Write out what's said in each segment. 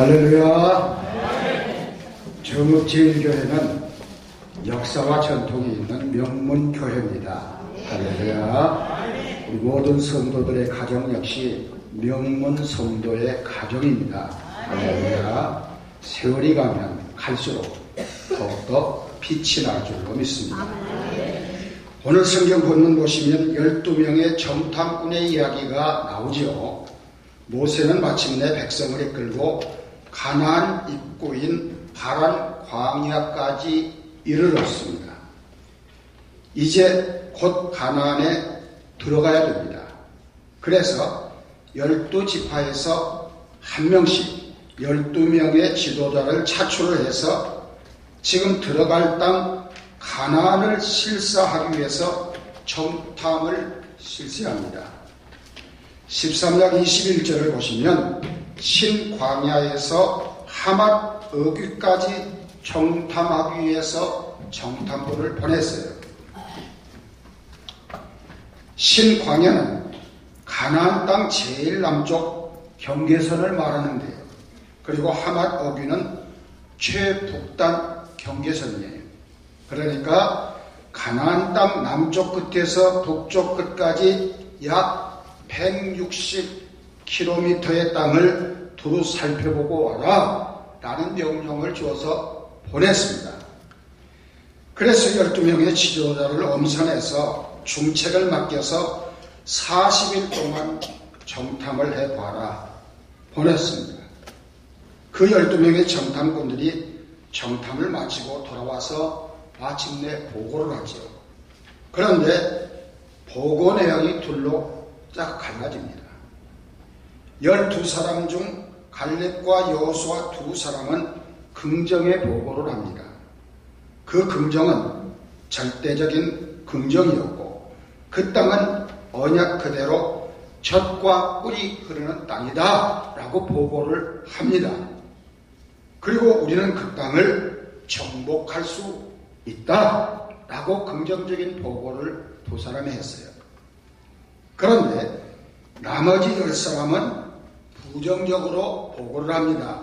할렐루야. 정읍제일교회는 역사와 전통이 있는 명문교회입니다. 할렐루야. 우리 모든 성도들의 가정 역시 명문 성도의 가정입니다. 할렐루야. 세월이 가면 갈수록 더욱더 빛이 날 줄로 믿습니다. 오늘 성경 본문 보시면 12명의 정탐꾼의 이야기가 나오지요. 모세는 마침내 백성을 이끌고 가나안 입구인 바란 광야까지 이르렀습니다. 이제 곧 가나안에 들어가야 됩니다. 그래서 12지파에서 한 명씩 12명의 지도자를 차출을 해서 지금 들어갈 땅 가나안을 실사하기 위해서 정탐을 실시합니다. 13장 21절을 보시면 신광야에서 하맛 어귀까지 정탐하기 위해서 정탐부를 보냈어요. 신광야는 가나안 땅 제일 남쪽 경계선을 말하는데요. 그리고 하맛 어귀는 최북단 경계선이에요. 그러니까 가나안 땅 남쪽 끝에서 북쪽 끝까지 약 160km의 땅을 두루 살펴보고 와라 라는 명령을 주어서 보냈습니다. 그래서 12명의 지도자를 엄선해서 중책을 맡겨서 40일 동안 정탐을 해봐라 보냈습니다. 그 12명의 정탐꾼들이 정탐을 마치고 돌아와서 마침내 보고를 하죠. 그런데 보고 내용이 둘로 쫙 갈라집니다. 12사람 중 갈렙과 여호수아 두 사람은 긍정의 보고를 합니다. 그 긍정은 절대적인 긍정이었고 그 땅은 언약 그대로 젖과 꿀이 흐르는 땅이다 라고 보고를 합니다. 그리고 우리는 그 땅을 정복할 수 있다 라고 긍정적인 보고를 두 사람이 했어요. 그런데 나머지 10사람은 부정적으로 보고를 합니다.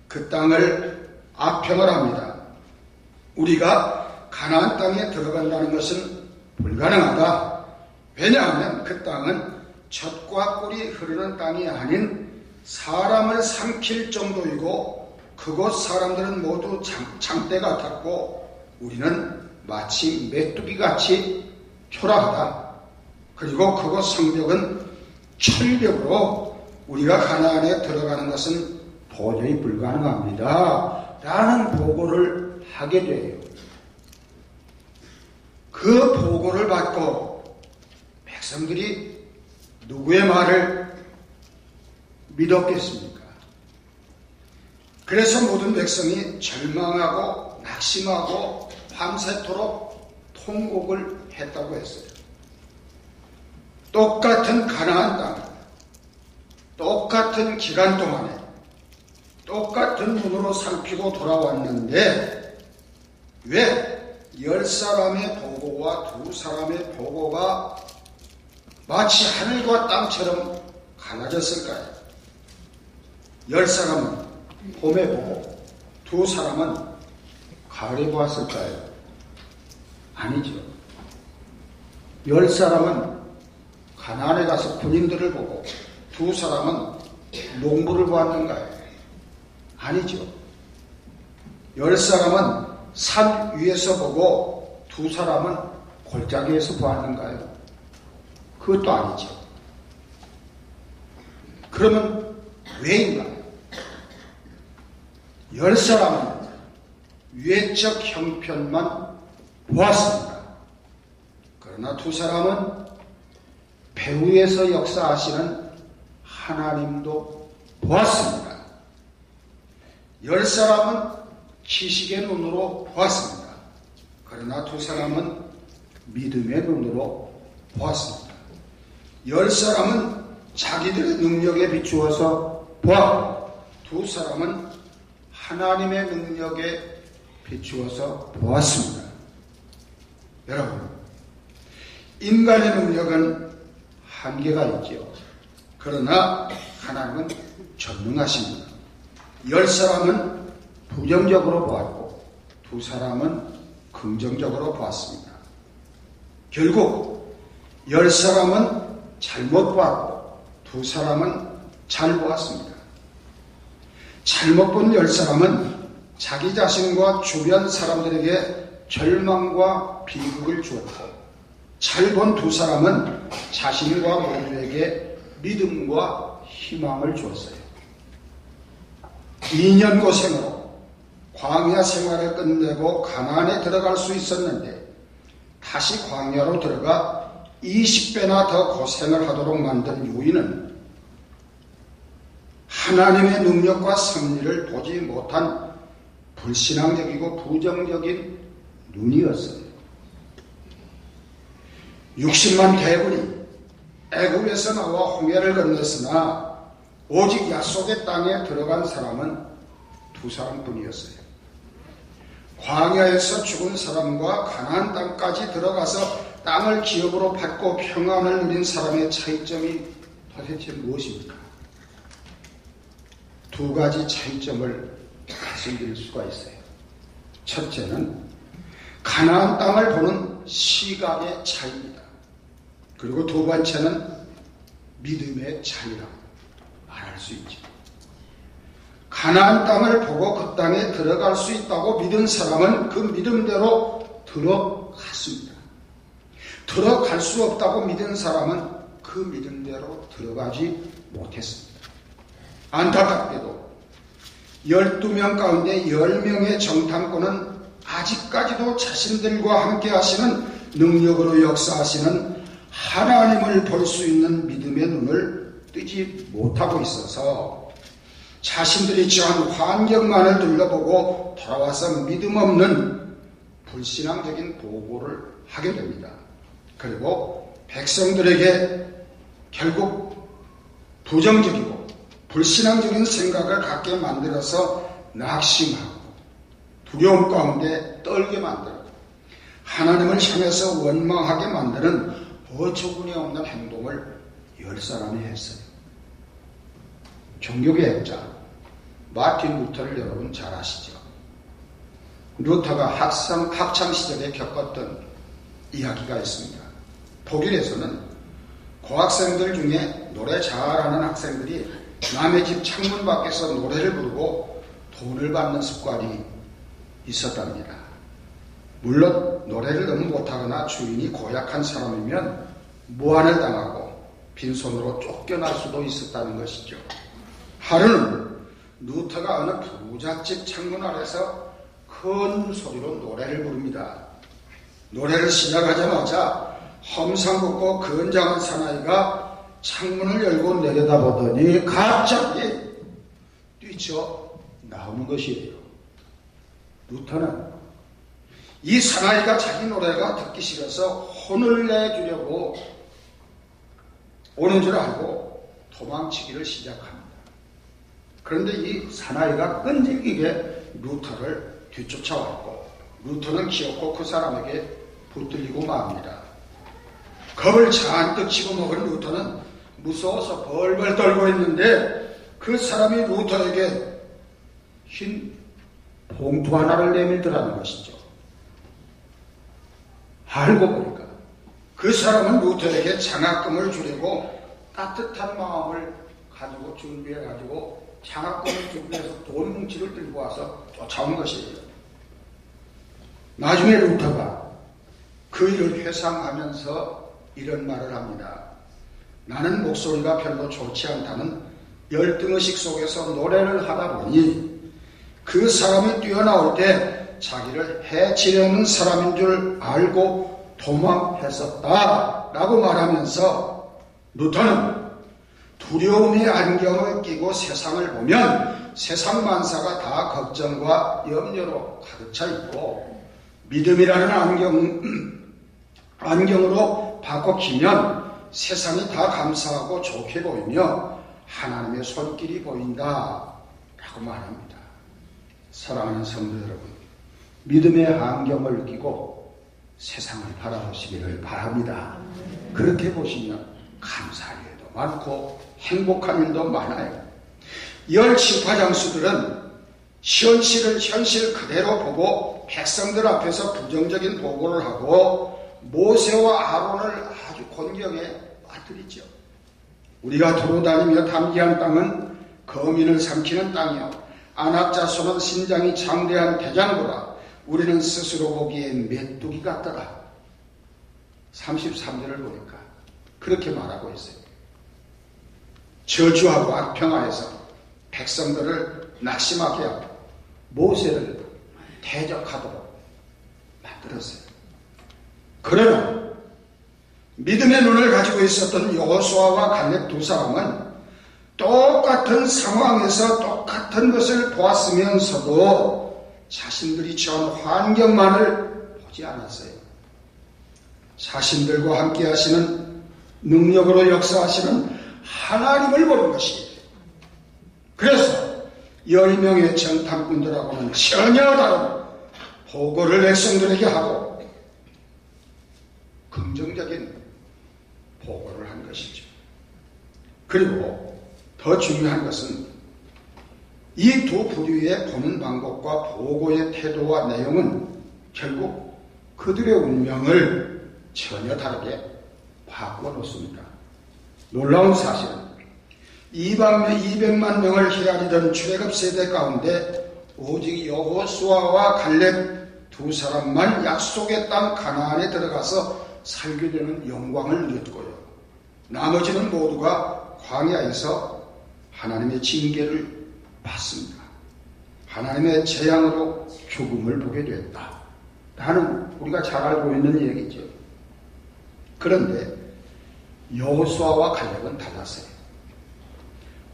그 땅을 악평을 합니다. 우리가 가나안 땅에 들어간다는 것은 불가능하다. 왜냐하면 그 땅은 젖과 꿀이 흐르는 땅이 아닌 사람을 삼킬 정도이고 그곳 사람들은 모두 장대 같았고 우리는 마치 메뚜기같이 초라하다. 그리고 그곳 성벽은 철벽으로 우리가 가나안에 들어가는 것은 도저히 불가능합니다 라는 보고를 하게 돼요. 그 보고를 받고 백성들이 누구의 말을 믿었겠습니까? 그래서 모든 백성이 절망하고 낙심하고 밤새도록 통곡을 했다고 했어요. 똑같은 가나안 땅, 똑같은 기간 동안에 똑같은 눈으로 살피고 돌아왔는데 왜 10사람의 보고와 2사람의 보고가 마치 하늘과 땅처럼 갈라졌을까요? 10사람은 봄에 보고 2사람은 가을에 보았을까요? 아니죠. 10사람은 가나안에 가서 군인들을 보고 2사람은 농부를 보았는가요? 아니죠. 10사람은 산 위에서 보고 2사람은 골짜기에서 보았는가요? 그것도 아니죠. 그러면 왜인가요? 10사람은 외적 형편만 보았습니다. 그러나 2사람은 배후에서 역사하시는 하나님도 보았습니다. 10사람은 지식의 눈으로 보았습니다. 그러나 2사람은 믿음의 눈으로 보았습니다. 10사람은 자기들의 능력에 비추어서 보았고 2사람은 하나님의 능력에 비추어서 보았습니다. 여러분, 인간의 능력은 한계가 있죠. 그러나 하나님은 전능하십니다. 10사람은 부정적으로 보았고 2사람은 긍정적으로 보았습니다. 결국 10사람은 잘못 보았고 2사람은 잘 보았습니다. 잘못 본 10사람은 자기 자신과 주변 사람들에게 절망과 비극을 주었고 잘 본 2사람은 자신과 모두에게 믿음과 희망을 주었어요. 2년 고생으로 광야 생활을 끝내고 가나안에 들어갈 수 있었는데 다시 광야로 들어가 20배나 더 고생을 하도록 만든 요인은 하나님의 능력과 승리를 보지 못한 불신앙적이고 부정적인 눈이었습니다. 60만 대군이 애굽에서 나와 홍해를 건넜으나 오직 약속의 땅에 들어간 사람은 2사람뿐이었어요. 광야에서 죽은 사람과 가나안 땅까지 들어가서 땅을 기업으로 받고 평안을 누린 사람의 차이점이 도대체 무엇입니까? 2가지 차이점을 말씀드릴 수가 있어요. 첫째는 가나안 땅을 보는 시각의 차이입니다. 그리고 2번째는 믿음의 차이라고 말할 수 있죠. 가나안 땅을 보고 그 땅에 들어갈 수 있다고 믿은 사람은 그 믿음대로 들어갔습니다. 들어갈 수 없다고 믿은 사람은 그 믿음대로 들어가지 못했습니다. 안타깝게도 12명 가운데 10명의 정탐꾼은 아직까지도 자신들과 함께 하시는 능력으로 역사하시는 하나님을 볼 수 있는 믿음의 눈을 뜨지 못하고 있어서 자신들이 처한 환경만을 둘러보고 돌아와서 믿음 없는 불신앙적인 보고를 하게 됩니다. 그리고 백성들에게 결국 부정적이고 불신앙적인 생각을 갖게 만들어서 낙심하고 두려움 가운데 떨게 만들고 하나님을 향해서 원망하게 만드는 어처구니 없는 행동을 10사람이 했어요. 종교개혁자 마틴 루터를 여러분 잘 아시죠? 루터가 학창시절에 겪었던 이야기가 있습니다. 독일에서는 고학생들 중에 노래 잘하는 학생들이 남의 집 창문 밖에서 노래를 부르고 돈을 받는 습관이 있었답니다. 물론 노래를 너무 못하거나 주인이 고약한 사람이면 무한을 당하고 빈손으로 쫓겨날 수도 있었다는 것이죠. 하루는 루터가 어느 부잣집 창문 아래서 큰 소리로 노래를 부릅니다. 노래를 시작하자마자 험상궂고 건장한 사나이가 창문을 열고 내려다보더니 갑자기 뛰쳐 나오는 것이에요. 루터는 이 사나이가 자기 노래가 듣기 싫어서 혼을 내주려고 오는 줄 알고 도망치기를 시작합니다. 그런데 이 사나이가 끈질기게 루터를 뒤쫓아왔고 루터는 기어코 그 사람에게 붙들리고 맙니다. 겁을 잔뜩 집어먹은 루터는 무서워서 벌벌 떨고 있는데 그 사람이 루터에게 흰 봉투 하나를 내밀더라는 것이죠. 알고 보니까 그 사람은 루터에게 장학금을 주려고 따뜻한 마음을 가지고 준비해가지고 장학금을 준비해서 돈 뭉치를 들고 와서 쫓아온 것이에요. 나중에 루터가 그 일을 회상하면서 이런 말을 합니다. 나는 목소리가 별로 좋지 않다는 열등의식 속에서 노래를 하다 보니 그 사람이 뛰어나올 때 자기를 해치려는 사람인 줄 알고 도망했었다 라고 말하면서 루터는 두려움의 안경을 끼고 세상을 보면 세상 만사가 다 걱정과 염려로 가득 차 있고 믿음이라는 안경으로 바꿔 끼면 세상이 다 감사하고 좋게 보이며 하나님의 손길이 보인다 라고 말합니다. 사랑하는 성도 여러분, 믿음의 안경을 끼고 세상을 바라보시기를 바랍니다. 그렇게 보시면 감사할 일도 많고 행복한 일도 많아요. 10지파장수들은 현실을 현실 그대로 보고 백성들 앞에서 부정적인 보고를 하고 모세와 아론을 아주 곤경에 빠뜨리죠. 우리가 돌아다니며 탐지한 땅은 거민을 삼키는 땅이요 아낙 자손은 신장이 장대한 대장보라 우리는 스스로 보기에 메뚜기 같더라. 33절을 보니까 그렇게 말하고 있어요. 저주하고 악평하여서 백성들을 낙심하게 하고 모세를 대적하도록 만들었어요. 그러나 믿음의 눈을 가지고 있었던 여호수아와 갈렙 두 사람은 똑같은 상황에서 똑같은 것을 보았으면서도 자신들이 처한 환경만을 보지 않았어요. 자신들과 함께 하시는 능력으로 역사하시는 하나님을 보는 것이에요. 그래서 10명의 정탐꾼들하고는 전혀 다른 보고를 백성들에게 하고 긍정적인 보고를 한 것이죠. 그리고 더 중요한 것은 이 두 부류의 보는 방법과 보고의 태도와 내용은 결국 그들의 운명을 전혀 다르게 바꾸어 놓습니다. 놀라운 사실은 이방의 200만 명을 헤아리던 출애굽 세대 가운데 오직 여호수아와 갈렙 두 사람만 약속의 땅 가나안에 들어가서 살게 되는 영광을 누렸고요. 나머지는 모두가 광야에서 하나님의 징계를 받습니다. 하나님의 재앙으로 죽음을 보게 됐다. 하는 우리가 잘 알고 있는 얘기죠. 그런데 여호수아와 갈렙은 달랐어요.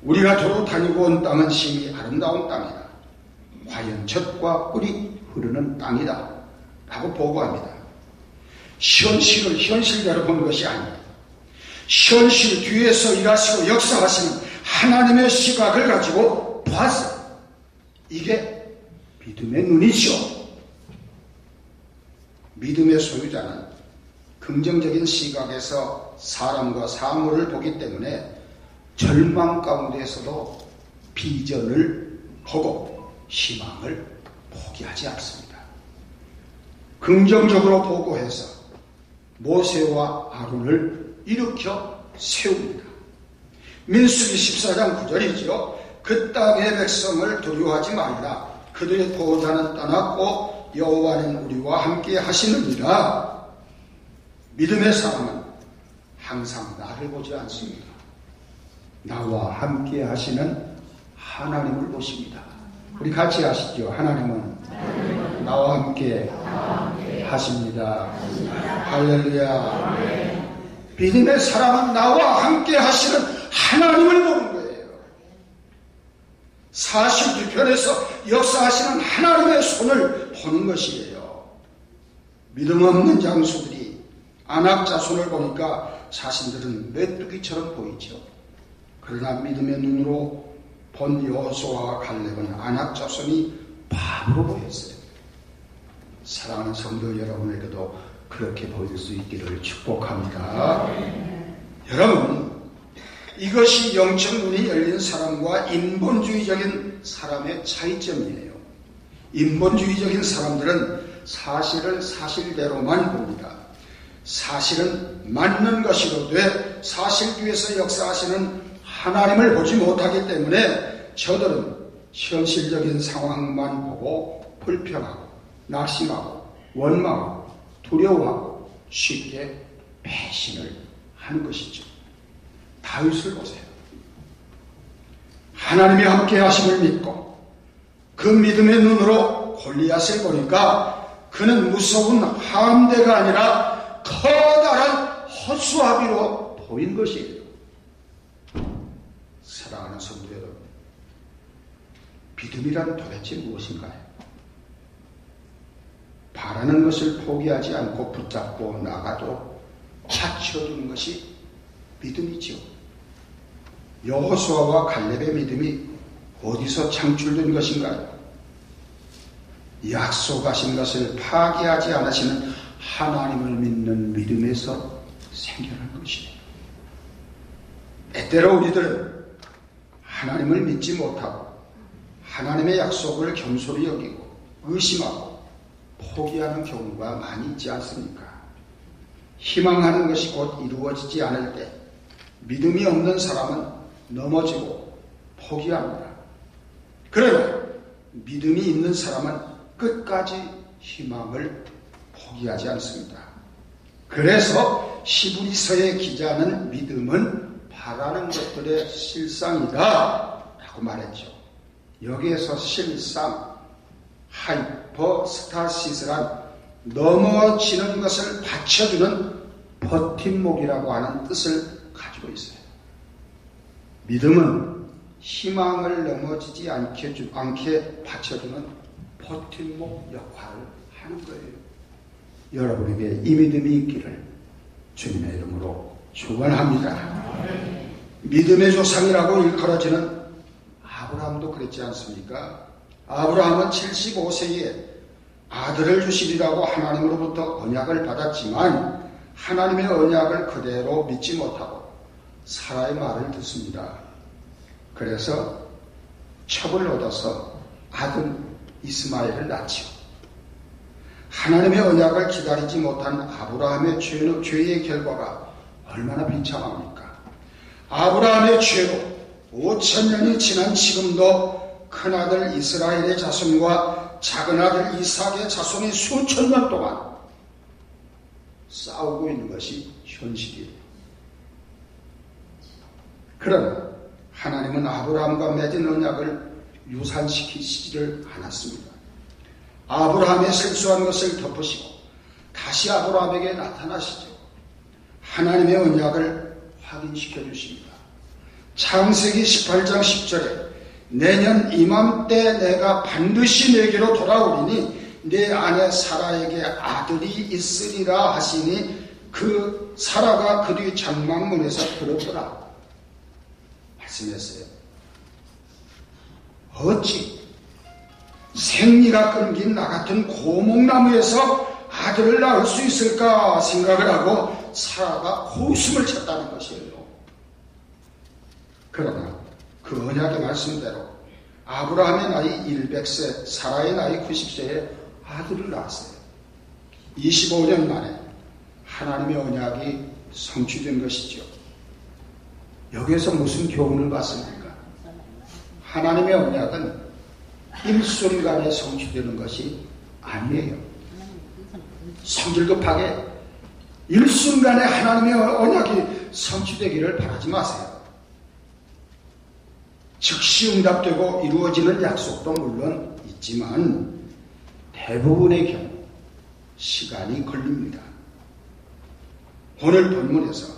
우리가 두루 다니고 온 땅은 심히 아름다운 땅이다. 과연 젖과 꿀이 흐르는 땅이다. 라고 보고합니다. 현실을 현실대로 본 것이 아니다. 현실 뒤에서 일하시고 역사하시는 하나님의 시각을 가지고 보았어요. 이게 믿음의 눈이죠. 믿음의 소유자는 긍정적인 시각에서 사람과 사물을 보기 때문에 절망 가운데에서도 비전을 보고 희망을 포기하지 않습니다. 긍정적으로 보고해서 모세와 아론을 일으켜 세웁니다. 민수기 14장 9절이지요. 그 땅의 백성을 두려워하지 말라. 그들의 보호자는 떠났고 여호와는 우리와 함께 하시느니라. 믿음의 사람은 항상 나를 보지 않습니다. 나와 함께 하시는 하나님을 보십니다. 우리 같이 하시죠. 하나님은 나와 함께 하십니다. 할렐루야. 믿음의 사람은 나와 함께 하시는 하나님을 보는 거예요. 사실 뒤편에서 역사하시는 하나님의 손을 보는 것이에요. 믿음 없는 장수들이 아낙 자손을 보니까 자신들은 메뚜기처럼 보이죠. 그러나 믿음의 눈으로 본 여호수아와 갈렙은 아낙 자손이 바보로 보였어요. 사랑하는 성도 여러분에게도 그렇게 보일 수 있기를 축복합니다. 여러분, 이것이 영적 눈이 열린 사람과 인본주의적인 사람의 차이점이에요. 인본주의적인 사람들은 사실을 사실대로만 봅니다. 사실은 맞는 것이로되 사실 뒤에서 역사하시는 하나님을 보지 못하기 때문에 저들은 현실적인 상황만 보고 불평하고 낙심하고 원망하고 두려워하고 쉽게 배신을 하는 것이죠. 다윗을 보세요. 하나님이 함께 하심을 믿고 그 믿음의 눈으로 골리앗을 보니까 그는 무서운 함대가 아니라 커다란 허수아비로 보인 것이에요. 사랑하는 성도 여러분, 믿음이란 도대체 무엇인가요? 바라는 것을 포기하지 않고 붙잡고 나가도 받쳐주는 것이 믿음이죠. 여호수아와 갈렙의 믿음이 어디서 창출된 것인가요? 약속하신 것을 파기하지 않으시는 하나님을 믿는 믿음에서 생겨난 것이에요. 때때로 우리들은 하나님을 믿지 못하고 하나님의 약속을 겸손히 여기고 의심하고 포기하는 경우가 많이 있지 않습니까? 희망하는 것이 곧 이루어지지 않을 때 믿음이 없는 사람은 넘어지고 포기합니다. 그러나 믿음이 있는 사람은 끝까지 희망을 포기하지 않습니다. 그래서 히브리서의 기자는 믿음은 바라는 것들의 실상이다 라고 말했죠. 여기에서 실상, 하이퍼스타시스란 넘어지는 것을 받쳐주는 버팀목이라고 하는 뜻을 가지고 있어요. 믿음은 희망을 넘어지지 않게 받쳐주는 버팀목 역할을 하는 거예요. 여러분에게 이 믿음이 있기를 주님의 이름으로 축원합니다. 믿음의 조상이라고 일컬어지는 아브라함도 그랬지 않습니까? 아브라함은 75세에 아들을 주시리라고 하나님으로부터 언약을 받았지만 하나님의 언약을 그대로 믿지 못하고 사라의 말을 듣습니다. 그래서 첩을 얻어서 아들 이스마엘을 낳지요. 하나님의 언약을 기다리지 못한 아브라함의 죄의 결과가 얼마나 비참합니까? 아브라함의 죄로 5,000년이 지난 지금도 큰아들 이스라엘의 자손과 작은아들 이삭의 자손이 수천 년 동안 싸우고 있는 것이 현실이에요. 그러나 하나님은 아브라함과 맺은 언약을 유산시키지를 않았습니다. 아브라함의 실수한 것을 덮으시고 다시 아브라함에게 나타나시죠. 하나님의 언약을 확인시켜 주십니다. 창세기 18장 10절에 내년 이맘때 내가 반드시 내게로 돌아오리니 내 아내 사라에게 아들이 있으리라 하시니 그 사라가 그 뒤 장막문에서 들었더라 말씀했어요. 어찌 생리가 끊긴 나 같은 고목나무에서 아들을 낳을 수 있을까 생각을 하고 사라가 고웃음을 쳤다는 것이에요. 그러나 그 언약의 말씀대로 아브라함의 나이 100세, 사라의 나이 90세에 아들을 낳았어요. 25년 만에 하나님의 언약이 성취된 것이죠. 여기에서 무슨 교훈을 받습니까? 하나님의 언약은 일순간에 성취되는 것이 아니에요. 성질급하게 일순간에 하나님의 언약이 성취되기를 바라지 마세요. 즉시 응답되고 이루어지는 약속도 물론 있지만 대부분의 경우 시간이 걸립니다. 오늘 본문에서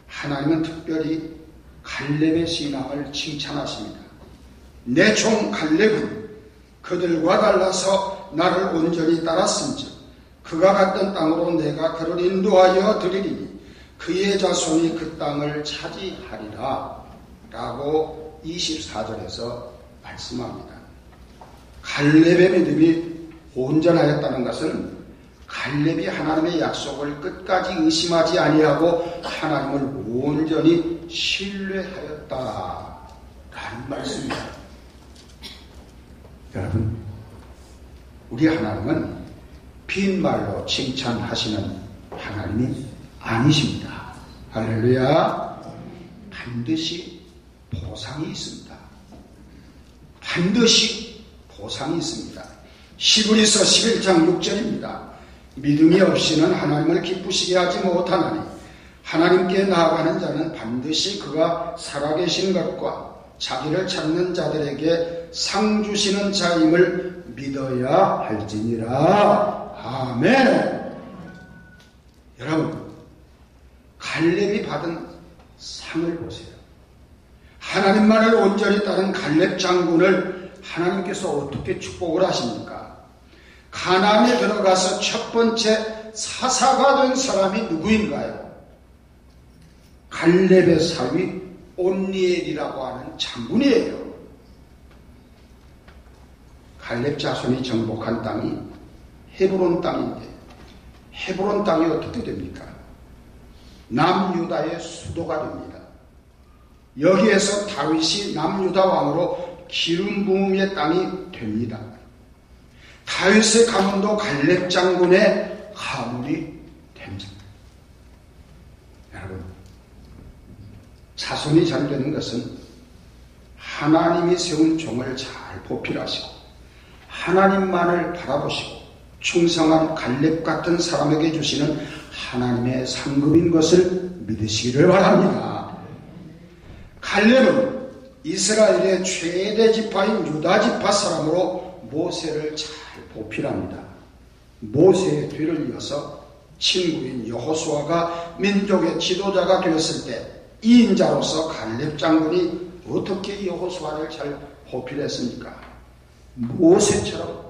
하나님은 특별히 갈렙의 신앙을 칭찬하십니다. 내 종 갈렙은 그들과 달라서 나를 온전히 따랐은즉 그가 갔던 땅으로 내가 그를 인도하여 드리리니 그의 자손이 그 땅을 차지하리라 라고 24절에서 말씀합니다. 갈렙의 믿음이 온전하였다는 것은 갈렙이 하나님의 약속을 끝까지 의심하지 아니하고 하나님을 온전히 신뢰하였다라는 말씀입니다. 여러분, 우리 하나님은 빈말로 칭찬하시는 하나님이 아니십니다. 할렐루야. 반드시 보상이 있습니다. 반드시 보상이 있습니다. 히브리서 11장 6절입니다. 믿음이 없이는 하나님을 기쁘시게 하지 못하나니 하나님께 나아가는 자는 반드시 그가 살아계신 것과 자기를 찾는 자들에게 상 주시는 자임을 믿어야 할지니라. 아멘. 여러분, 갈렙이 받은 상을 보세요. 하나님만을 온전히 따른 갈렙 장군을 하나님께서 어떻게 축복을 하십니까? 가나안에 들어가서 첫 번째 사사가 된 사람이 누구인가요? 갈렙의 사위 온니엘이라고 하는 장군이에요. 갈렙 자손이 정복한 땅이 헤브론 땅인데 헤브론 땅이 어떻게 됩니까? 남유다의 수도가 됩니다. 여기에서 다윗이 남유다 왕으로 기름 부음의 땅이 됩니다. 다윗의 가문도 갈렙 장군의 가문이 됩니다. 여러분, 자손이 잘 되는 것은 하나님이 세운 종을 잘 보필하시고 하나님만을 바라보시고 충성한 갈렙 같은 사람에게 주시는 하나님의 상급인 것을 믿으시기를 바랍니다. 갈렙은 이스라엘의 최대 지파인 유다 지파 사람으로 모세를 잘 보필합니다. 모세의 뒤를 이어서 친구인 여호수아가 민족의 지도자가 되었을 때 2인자로서 갈렙 장군이 어떻게 여호수아를 잘 보필했습니까? 모세처럼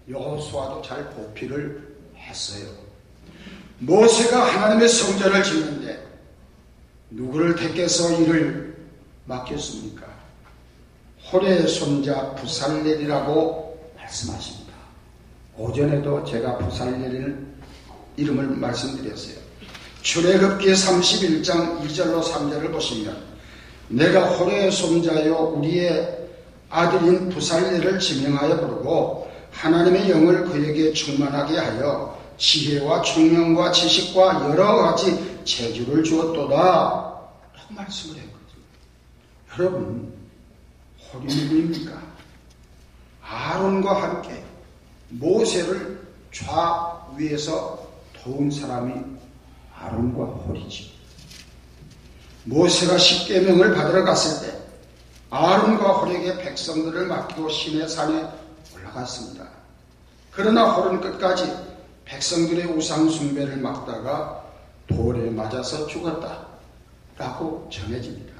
여호수아도 잘 보필을 했어요. 모세가 하나님의 성전을 짓는데 누구를 택해서 일을 맡겼습니까? 홀의 손자 부살렐이라고 말씀하십니다. 오전에도 제가 부살렐 이름을 말씀드렸어요. 출애굽기 31장 2절로 3절을 보시면 내가 홀의 손자여 우리의 아들인 부살렐을 지명하여 부르고 하나님의 영을 그에게 충만하게 하여 지혜와 총명과 지식과 여러 가지 재주를 주었도다 라고 말씀을 했거든요. 여러분, 홀이 누구입니까? 아론과 함께 모세를 좌위에서 도운 사람이 아론과 홀이죠. 모세가 십계명을 받으러 갔을 때 아론과 홀에게 백성들을 맡기고 시내 산에 올라갔습니다. 그러나 홀은 끝까지 백성들의 우상 숭배를 막다가 돌에 맞아서 죽었다라고 전해집니다.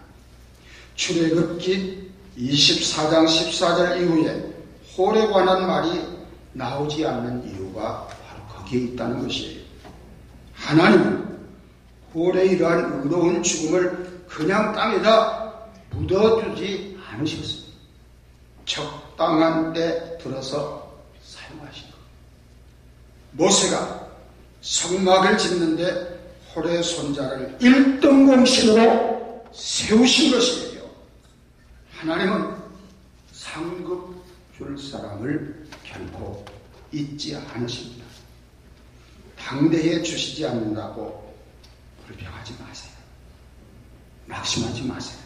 출애굽기 24장 14절 이후에 홀에 관한 말이 나오지 않는 이유가 바로 거기에 있다는 것이에요. 하나님은 홀의 이러한 의로운 죽음을 그냥 땅에다 묻어두지 않으셨습니다. 적당한 때 들어서 사용하신 것. 모세가 성막을 짓는데 홀의 손자를 1등 공신으로 세우신 것이에요. 하나님은 상급 줄 사람을 결코 잊지 않으십니다. 당대에 주시지 않는다고 불평하지 마세요. 낙심하지 마세요.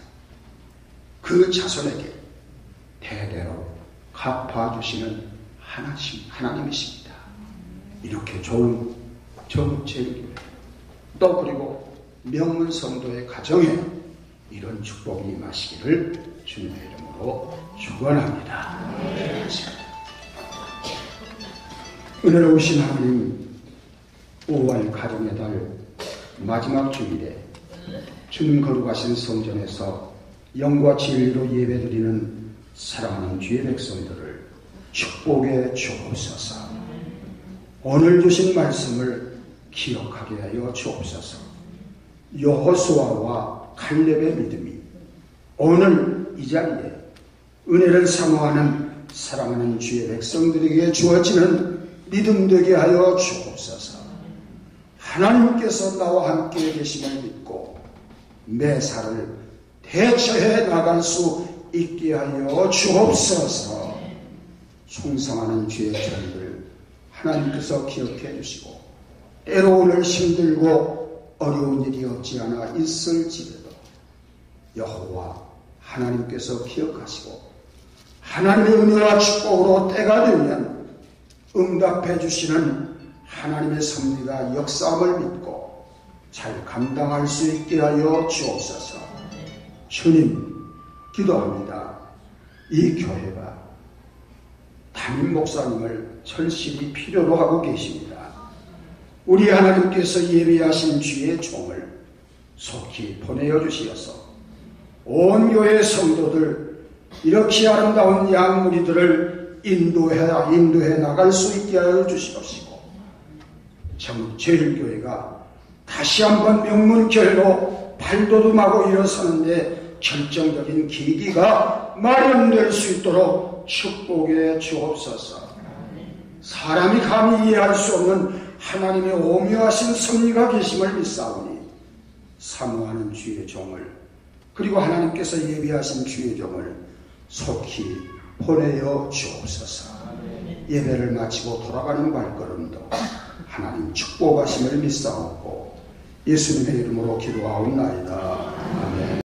그 자손에게 대대로 갚아주시는 하나님이십니다. 이렇게 좋은 정체교회 또 그리고 명문 성도의 가정에 이런 축복이 임하시기를 주님의 이름으로 축원합니다. 은혜로우신 하나님, 5월 가정의 달 마지막 주일에 주님 거룩하신 성전에서 영과 진리로 예배드리는 사랑하는 주의 백성들을 축복해 주옵소서. 오늘 주신 말씀을 기억하게 하여 주옵소서. 여호수아와 갈렙의 믿음이 오늘 이 자리에 은혜를 사모하는 사랑하는 주의 백성들에게 주어지는 믿음 되게 하여 주옵소서. 하나님께서 나와 함께 계심을 믿고 매사를 대처해 나갈 수 있게 하여 주옵소서. 충성하는 주의 종들 하나님께서 기억해 주시고 때로 오늘 힘들고 어려운 일이 없지 않아 있을지라도 여호와 하나님께서 기억하시고 하나님의 은혜와 축복으로 때가 되면 응답해 주시는 하나님의 섭리가 역사함을 믿고 잘 감당할 수 있게 하여 주옵소서. 주님, 기도합니다. 이 교회가 담임 목사님을 절실히 필요로 하고 계십니다. 우리 하나님께서 예비하신 주의 종을 속히 보내어 주시어서 온 교회 성도들 이렇게 아름다운 양무리들을 인도해 나갈 수 있게 하여 주시옵시고 정제일교회가 다시 한번 명문교회로 발돋움하고 일어서는데 결정적인 계기가 마련될 수 있도록 축복해 주옵소서. 사람이 감히 이해할 수 없는 하나님의 오묘하신 섭리가 계심을 믿사오니 사모하는 주의 종을 그리고 하나님께서 예비하신 주의 종을 속히 보내어 주옵소서. 예배를 마치고 돌아가는 발걸음도 하나님 축복하심을 믿사옵고 예수님의 이름으로 기도하옵나이다. 아멘.